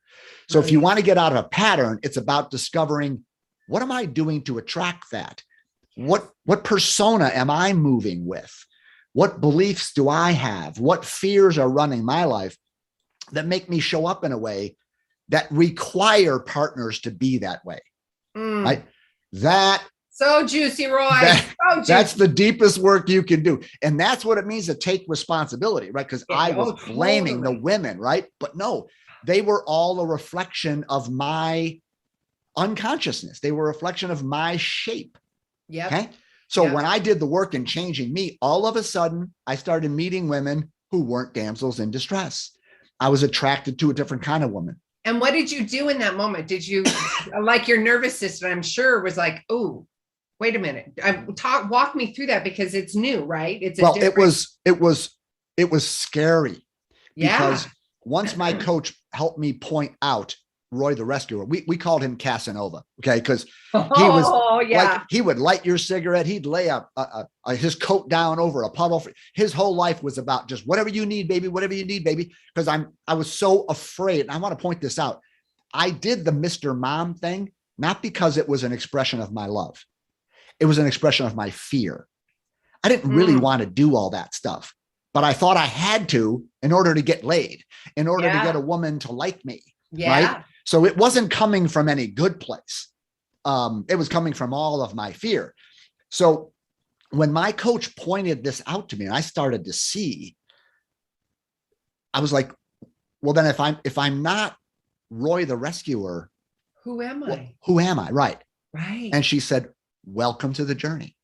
[SPEAKER 3] So if you want to get out of a pattern, it's about discovering, what am I doing to attract that? What persona am I moving with? What beliefs do I have? What fears are running my life that make me show up in a way that require partners to be that way? Right?
[SPEAKER 1] So juicy, Roy. So juicy.
[SPEAKER 3] That's the deepest work you can do. And that's what it means to take responsibility, right? Because I was blaming the women, right? But no, they were all a reflection of my unconsciousness. They were a reflection of my shape.
[SPEAKER 1] Yeah.
[SPEAKER 3] Okay. So when I did the work in changing me, all of a sudden I started meeting women who weren't damsels in distress. I was attracted to a different kind of woman.
[SPEAKER 1] And what did you do in that moment? Did you, like, your nervous system, I'm sure, was like, oh, wait a minute. Walk me through that, because it's new, right?
[SPEAKER 3] It was scary. Because once my coach helped me point out Roy the rescuer, we called him Casanova, okay? Because he would light your cigarette. He'd lay his coat down over a puddle. His whole life was about just whatever you need, baby, whatever you need, baby. Because I was so afraid. And I want to point this out. I did the Mr. Mom thing, not because it was an expression of my love. It was an expression of my fear. I didn't really want to do all that stuff, but I thought I had to in order to get laid, in order to get a woman to like me. Right? So it wasn't coming from any good place. It was coming from all of my fear. So when my coach pointed this out to me and I started to see, I was like, well, then if I'm not Roy the rescuer,
[SPEAKER 1] who am I?
[SPEAKER 3] Well, who am I? Right.
[SPEAKER 1] Right.
[SPEAKER 3] And she said, welcome to the journey.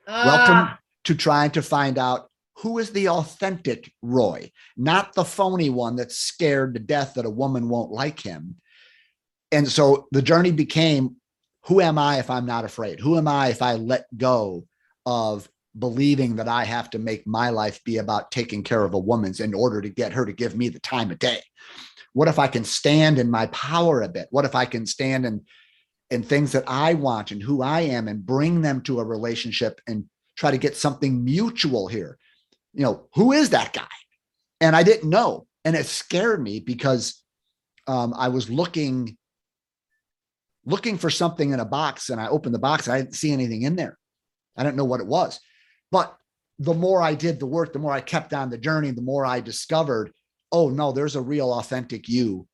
[SPEAKER 3] Welcome to trying to find out who is the authentic Roy, not the phony one that's scared to death that a woman won't like him. And so the journey became, who am I if I'm not afraid? Who am I if I let go of believing that I have to make my life be about taking care of a woman's in order to get her to give me the time of day? What if I can stand in my power a bit? What if I can stand in things that I want and who I am and bring them to a relationship and try to get something mutual here? You know, who is that guy? And I didn't know. And it scared me because I was looking for something in a box, and I opened the box. And I didn't see anything in there. I didn't know what it was. But the more I did the work, the more I kept on the journey, the more I discovered, oh no, there's a real authentic you.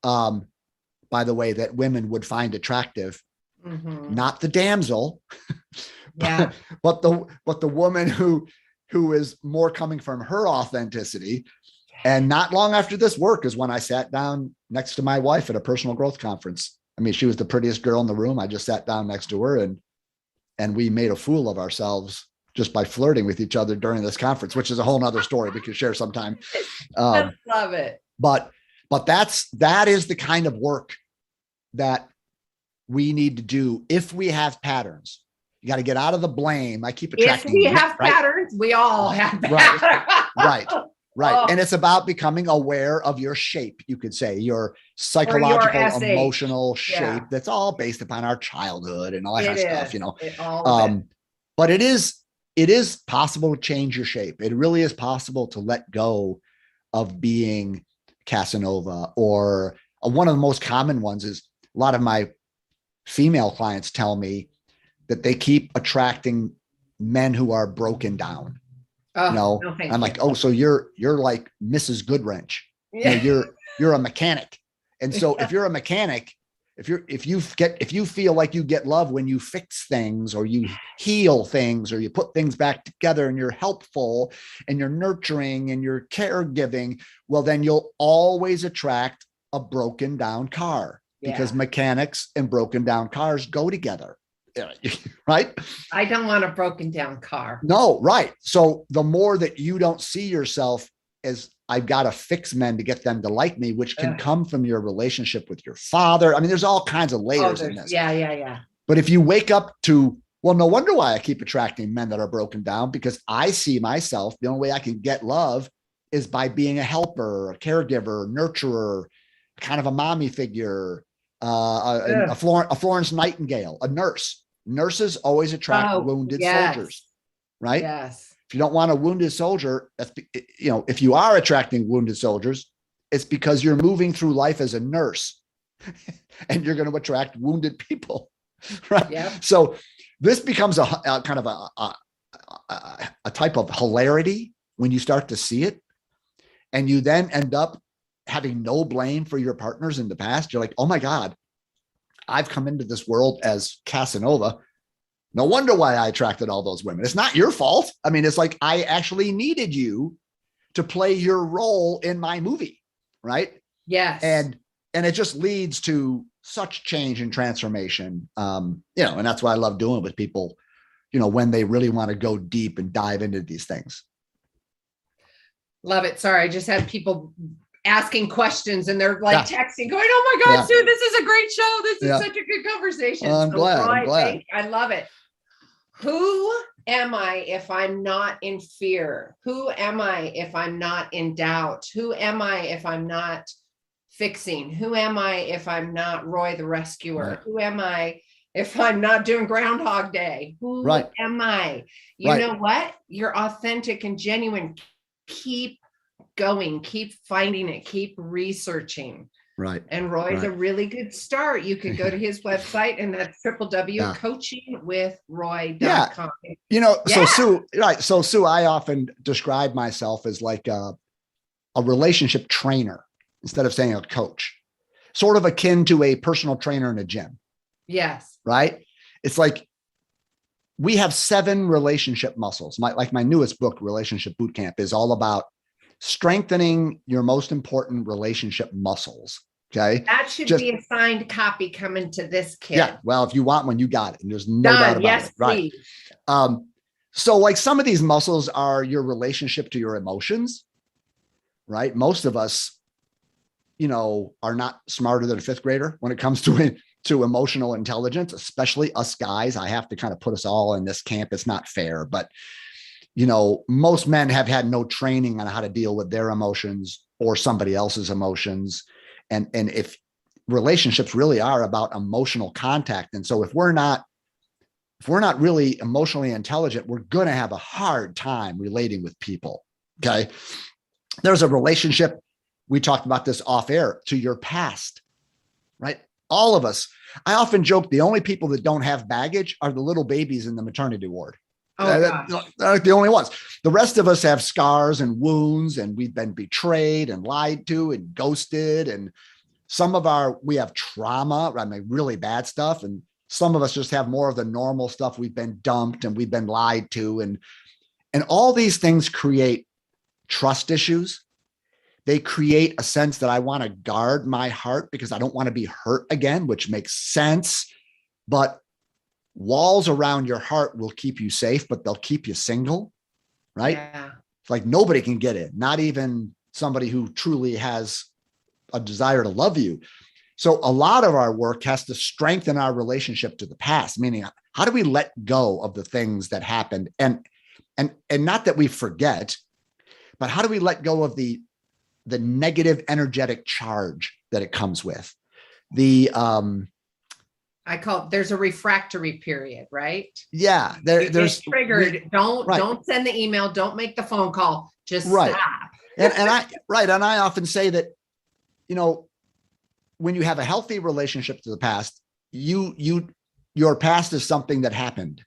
[SPEAKER 3] By the way, that women would find attractive, not the damsel,
[SPEAKER 1] Yeah.
[SPEAKER 3] but the woman who is more coming from her authenticity. And not long after this work is when I sat down next to my wife at a personal growth conference. I mean, she was the prettiest girl in the room. I just sat down next to her and we made a fool of ourselves just by flirting with each other during this conference, which is a whole nother story we could share sometime.
[SPEAKER 1] I love it.
[SPEAKER 3] But that is the kind of work that we need to do if we have patterns. You got to get out of the blame. I keep attracting.
[SPEAKER 1] If we have patterns, we all have patterns.
[SPEAKER 3] Right.
[SPEAKER 1] Oh.
[SPEAKER 3] And it's about becoming aware of your shape, you could say, your psychological,
[SPEAKER 1] your SH.
[SPEAKER 3] Emotional shape.
[SPEAKER 1] Yeah.
[SPEAKER 3] That's all based upon our childhood and all that kind of stuff, you know. But it is possible to change your shape. It really is possible to let go of being Casanova, or one of the most common ones is a lot of my female clients tell me that they keep attracting men who are broken down.
[SPEAKER 1] No,
[SPEAKER 3] I'm like, oh, so you're like Mrs. Goodwrench.
[SPEAKER 1] Yeah.
[SPEAKER 3] You know, you're a mechanic. And so if you're a mechanic, if you feel like you get love when you fix things or you heal things or you put things back together and you're helpful and you're nurturing and you're caregiving, well, then you'll always attract a broken down car because mechanics and broken down cars go together. Right?
[SPEAKER 1] I don't want a broken down car.
[SPEAKER 3] No, right. So the more that you don't see yourself as I've got to fix men to get them to like me, which can come from your relationship with your father. I mean, there's all kinds of layers in this.
[SPEAKER 1] Yeah.
[SPEAKER 3] But if you wake up to, well, no wonder why I keep attracting men that are broken down, because I see myself, the only way I can get love is by being a helper, a caregiver, nurturer, kind of a mommy figure, a Florence Nightingale, a nurse. Nurses always attract wounded soldiers, right?
[SPEAKER 1] Yes.
[SPEAKER 3] If you don't want a wounded soldier, that's, you know, if you are attracting wounded soldiers, it's because you're moving through life as a nurse and you're going to attract wounded people, right?
[SPEAKER 1] Yep.
[SPEAKER 3] So this becomes a kind of a type of hilarity when you start to see it, and you then end up having no blame for your partners in the past. You're like, oh my God, I've come into this world as Casanova. No wonder why I attracted all those women. It's not your fault. I mean, it's like, I actually needed you to play your role in my movie. Right.
[SPEAKER 1] Yes.
[SPEAKER 3] And it just leads to such change and transformation. You know, and that's why I love doing it with people, you know, when they really want to go deep and dive into these things.
[SPEAKER 1] Love it. Sorry. I just had people asking questions and they're like texting going, oh my God, Sue, this is a great show. This is such a good conversation.
[SPEAKER 3] I'm glad.
[SPEAKER 1] I love it. Who am I if I'm not in fear? Who am I if I'm not in doubt? Who am I if I'm not fixing? Who am I if I'm not Roy the rescuer?
[SPEAKER 3] Right.
[SPEAKER 1] Who am I if I'm not doing Groundhog Day? Who am I? You know what? You're authentic and genuine. Keep going, keep finding it, keep researching.
[SPEAKER 3] Right.
[SPEAKER 1] And Roy's a really good start. You could go to his website, and that's www.coachingwithroy.com.
[SPEAKER 3] You know, so Sue, right. So Sue, I often describe myself as like a relationship trainer instead of saying a coach, sort of akin to a personal trainer in a gym.
[SPEAKER 1] Yes.
[SPEAKER 3] Right. It's like we have 7 relationship muscles. My newest book, Relationship Bootcamp, is all about strengthening your most important relationship muscles. Okay.
[SPEAKER 1] That should be a signed copy coming to this kid.
[SPEAKER 3] Yeah. Well, if you want one, you got it. And there's no doubt about it. Right.
[SPEAKER 1] Please.
[SPEAKER 3] So like some of these muscles are your relationship to your emotions, right? Most of us, you know, are not smarter than a 5th grader when it comes to emotional intelligence, especially us guys. I have to kind of put us all in this camp. It's not fair, but you know, most men have had no training on how to deal with their emotions or somebody else's emotions. And if relationships really are about emotional contact. And so if we're not really emotionally intelligent, we're going to have a hard time relating with people. Okay. There's a relationship. We talked about this off air, to your past, right? All of us. I often joke the only people that don't have baggage are the little babies in the maternity ward.
[SPEAKER 1] Oh, gosh.
[SPEAKER 3] They're like the only ones. The rest of us have scars and wounds, and we've been betrayed and lied to and ghosted. And we have trauma, I mean, really bad stuff. And some of us just have more of the normal stuff. We've been dumped and we've been lied to. And all these things create trust issues. They create a sense that I want to guard my heart because I don't want to be hurt again, which makes sense. But walls around your heart will keep you safe, but they'll keep you single, right?
[SPEAKER 1] Yeah.
[SPEAKER 3] It's like nobody can get in, not even somebody who truly has a desire to love you. So a lot of our work has to strengthen our relationship to the past, meaning how do we let go of the things that happened? And not that we forget, but how do we let go of the negative energetic charge that it comes with?
[SPEAKER 1] I call it, there's a refractory period, right?
[SPEAKER 3] Yeah. There's
[SPEAKER 1] triggered. Don't send the email. Don't make the phone call. Just
[SPEAKER 3] right.
[SPEAKER 1] stop.
[SPEAKER 3] And I often say that, when you have a healthy relationship to the past, your past is something that happened.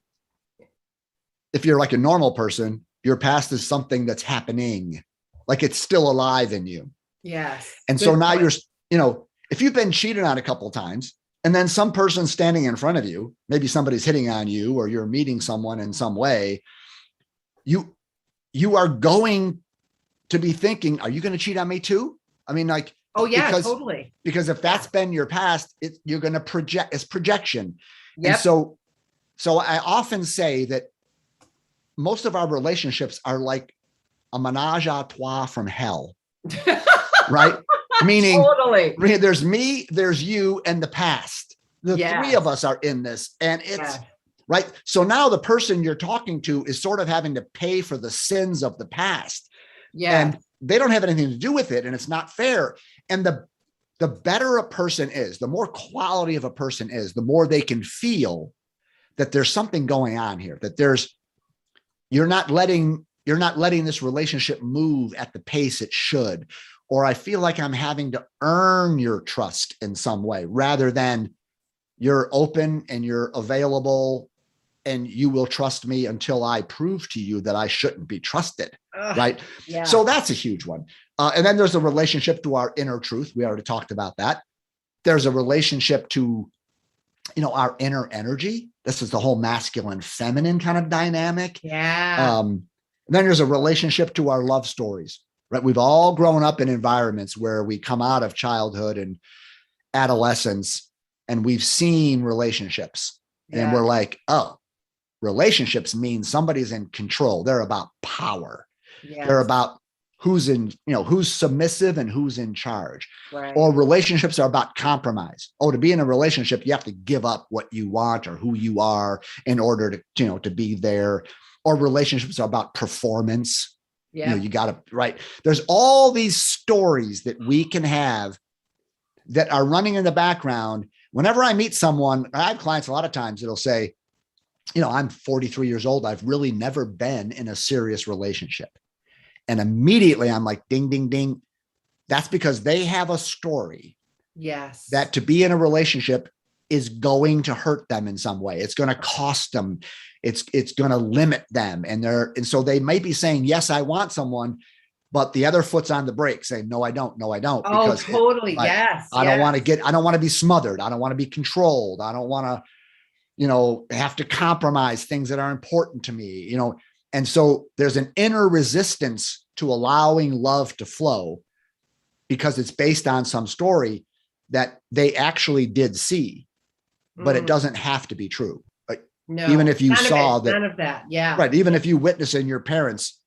[SPEAKER 3] If you're like a normal person, your past is something that's happening, like it's still alive in you.
[SPEAKER 1] Yes.
[SPEAKER 3] And
[SPEAKER 1] Good
[SPEAKER 3] so now
[SPEAKER 1] point.
[SPEAKER 3] if you've been cheated on a couple of times, and then some person standing in front of you, maybe somebody's hitting on you, or you're meeting someone in some way, you are going to be thinking, are you going to cheat on me too? I mean, like,
[SPEAKER 1] oh yeah, totally.
[SPEAKER 3] Because if that's been your past, you're going to project, it's projection.
[SPEAKER 1] Yep.
[SPEAKER 3] And so I often say that most of our relationships are like a menage a trois from hell, right? Meaning,
[SPEAKER 1] totally.
[SPEAKER 3] there's me, there's you, and the past. The three of us are in this, and it's right. So now the person you're talking to is sort of having to pay for the sins of the past. Yeah. And they don't have anything to do with it, and it's not fair. And the better a person is, the more quality of a person is, the more they can feel that there's something going on here, that you're not letting this relationship move at the pace it should. Or I feel like I'm having to earn your trust in some way, rather than you're open and you're available and you will trust me until I prove to you that I shouldn't be trusted. Right. Yeah. So that's a huge one. And then there's a relationship to our inner truth. We already talked about that. There's a relationship to, our inner energy. This is the whole masculine feminine kind of dynamic.
[SPEAKER 1] Yeah.
[SPEAKER 3] And then there's a relationship to our love stories. Right. We've all grown up in environments where we come out of childhood and adolescence, and we've seen relationships, and we're like, oh, relationships mean somebody's in control. They're about power. Yes. They're about who's submissive and who's in charge. Right. Or relationships are about compromise. Oh, to be in a relationship, you have to give up what you want or who you are in order to be there. Or relationships are about performance. Yeah. You got to, right. There's all these stories that we can have that are running in the background. Whenever I meet someone, I have clients a lot of times that'll say, I'm 43 years old. I've really never been in a serious relationship. And immediately I'm like, ding, ding, ding. That's because they have a story. Yes. That to be in a relationship is going to hurt them in some way. It's going to cost them. It's going to limit them. And so they might be saying, yes, I want someone, but the other foot's on the brake saying, no, I don't. No, I don't.
[SPEAKER 1] Oh, totally. Yes.
[SPEAKER 3] I don't want to be smothered. I don't want to be controlled. I don't want to, have to compromise things that are important to me, And so there's an inner resistance to allowing love to flow because it's based on some story that they actually did see, but it doesn't have to be true. No, even if you saw that,
[SPEAKER 1] none of that. Yeah.
[SPEAKER 3] Right. Even if you witness in your parents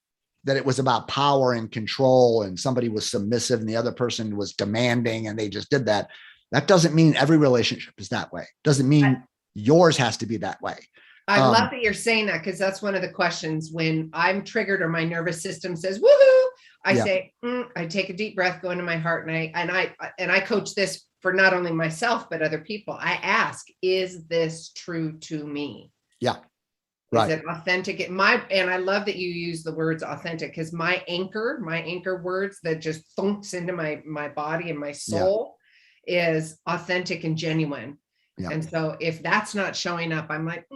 [SPEAKER 3] that it was about power and control and somebody was submissive and the other person was demanding and they just did that. That doesn't mean every relationship is that way. Doesn't mean yours has to be that way.
[SPEAKER 1] I love that you're saying that, because that's one of the questions when I'm triggered or my nervous system says, woohoo, I say, I take a deep breath, go into my heart. And I coach this for not only myself, but other people. I ask, is this true to me?
[SPEAKER 3] Yeah. Right.
[SPEAKER 1] Is it authentic? And I love that you use the words authentic, because my anchor words that just thunks into my body and my soul is authentic and genuine. Yeah. And so if that's not showing up, I'm like,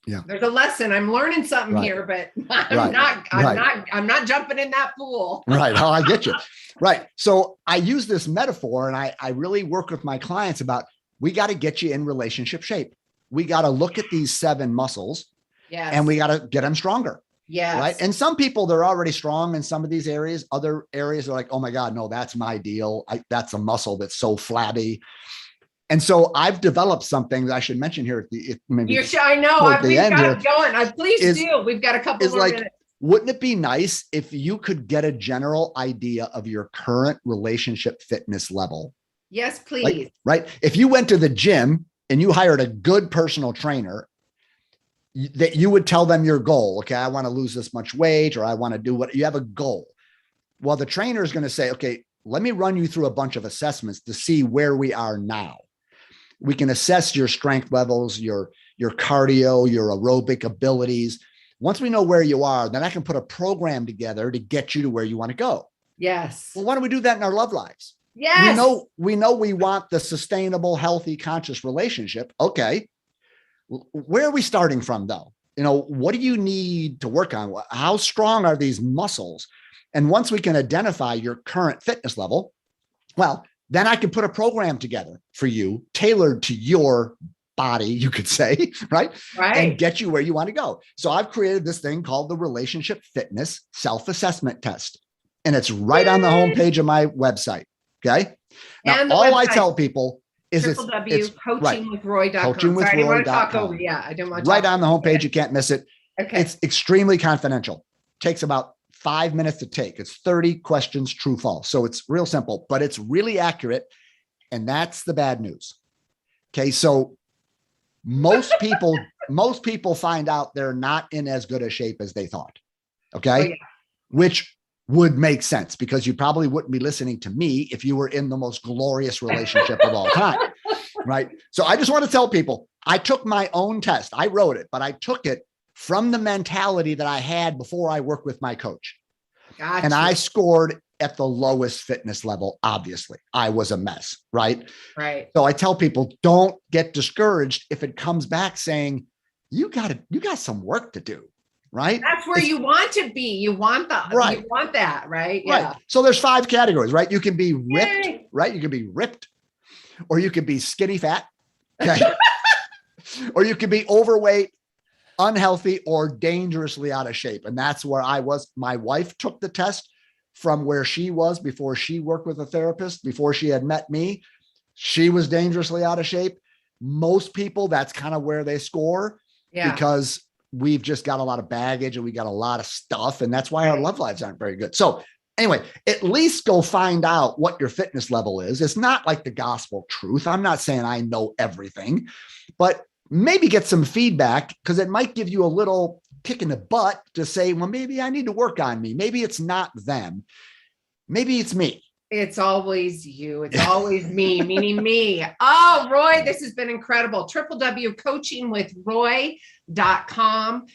[SPEAKER 1] There's a lesson. I'm learning something
[SPEAKER 3] Right.
[SPEAKER 1] here, but
[SPEAKER 3] Right.
[SPEAKER 1] I'm not jumping in that pool.
[SPEAKER 3] Right. Oh, I get you. Right. So I use this metaphor, and I really work with my clients about, we got to get you in relationship shape. We got to look at these 7 muscles,
[SPEAKER 1] Yes.
[SPEAKER 3] and we got to get them stronger.
[SPEAKER 1] Yes.
[SPEAKER 3] Right. And some people, they're already strong in some of these areas. Other areas are like, oh my God, no, that's my deal. That's a muscle that's so flabby. And so I've developed something that I should mention here at the maybe.
[SPEAKER 1] I know. We've got it going. Please do. We've got a couple more minutes.
[SPEAKER 3] Wouldn't it be nice if you could get a general idea of your current relationship fitness level?
[SPEAKER 1] Yes, please.
[SPEAKER 3] Right. If you went to the gym and you hired a good personal trainer, that you would tell them your goal. Okay, I want to lose this much weight, or I want to do what you have a goal. Well, the trainer is going to say, okay, let me run you through a bunch of assessments to see where we are now. We can assess your strength levels, your cardio, your aerobic abilities. Once we know where you are, then I can put a program together to get you to where you want to go.
[SPEAKER 1] Yes.
[SPEAKER 3] Well, why don't we do that in our love lives?
[SPEAKER 1] Yes.
[SPEAKER 3] We know we want the sustainable, healthy, conscious relationship. Okay. Where are we starting from though? What do you need to work on? How strong are these muscles? And once we can identify your current fitness level, well, then I can put a program together for you tailored to your body, you could say, right? And get you where you want to go. So I've created this thing called the Relationship Fitness Self-Assessment Test. And it's right on the homepage of my website. Okay. Now,
[SPEAKER 1] and
[SPEAKER 3] all I tell people is it's
[SPEAKER 1] coachingwithroy.com.
[SPEAKER 3] coachingwithroy.com.
[SPEAKER 1] Sorry, I didn't want to talk over. Yeah, I didn't want to
[SPEAKER 3] right on the homepage. You can't miss it.
[SPEAKER 1] Okay.
[SPEAKER 3] It's extremely confidential. Takes about 5 minutes to take. It's 30 questions, true, false. So it's real simple, but it's really accurate. And that's the bad news. Okay. So most people find out they're not in as good a shape as they thought. Okay.
[SPEAKER 1] Oh, yeah.
[SPEAKER 3] Which would make sense, because you probably wouldn't be listening to me if you were in the most glorious relationship of all time. Right. So I just want to tell people, I took my own test. I wrote it, but I took it from the mentality that I had before I worked with my coach.
[SPEAKER 1] Gotcha.
[SPEAKER 3] And I scored at the lowest fitness level. Obviously, I was a mess. Right.
[SPEAKER 1] Right.
[SPEAKER 3] So I tell people, don't get discouraged if it comes back saying, you got some work to do. Right.
[SPEAKER 1] That's where you want to be. You want that. Right. Yeah.
[SPEAKER 3] Right. So there's 5 categories, right? You can be ripped, right? You can be ripped, or you can be skinny fat. Okay. Or you can be overweight, unhealthy, or dangerously out of shape. And that's where I was. My wife took the test from where she was before she worked with a therapist, before she had met me. She was dangerously out of shape. Most people, that's kind of where they score, because we've just got a lot of baggage and we got a lot of stuff. And that's why our love lives aren't very good. So anyway, at least go find out what your fitness level is. It's not like the gospel truth. I'm not saying I know everything, but maybe get some feedback, because it might give you a little kick in the butt to say, well, maybe I need to work on me. Maybe it's not them. Maybe it's me.
[SPEAKER 1] It's always you. It's always me, meaning me. Oh, Roy, this has been incredible. www.coachingwithroy.com.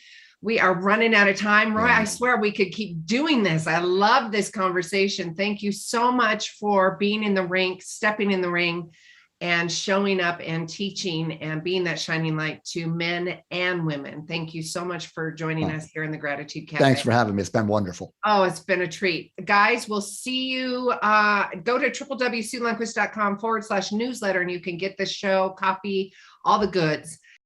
[SPEAKER 1] We are running out of time. Roy, I swear we could keep doing this. I love this conversation. Thank you so much for being in the rink, stepping in the ring, and showing up and teaching and being that shining light to men and women. Thank you so much for joining us here in the Gratitude Cafe.
[SPEAKER 3] Thanks for having me. It's been wonderful.
[SPEAKER 1] Oh, it's been a treat. Guys, we'll see you. Go to www.suelundquist.com/newsletter and you can get the show, copy, all the goods.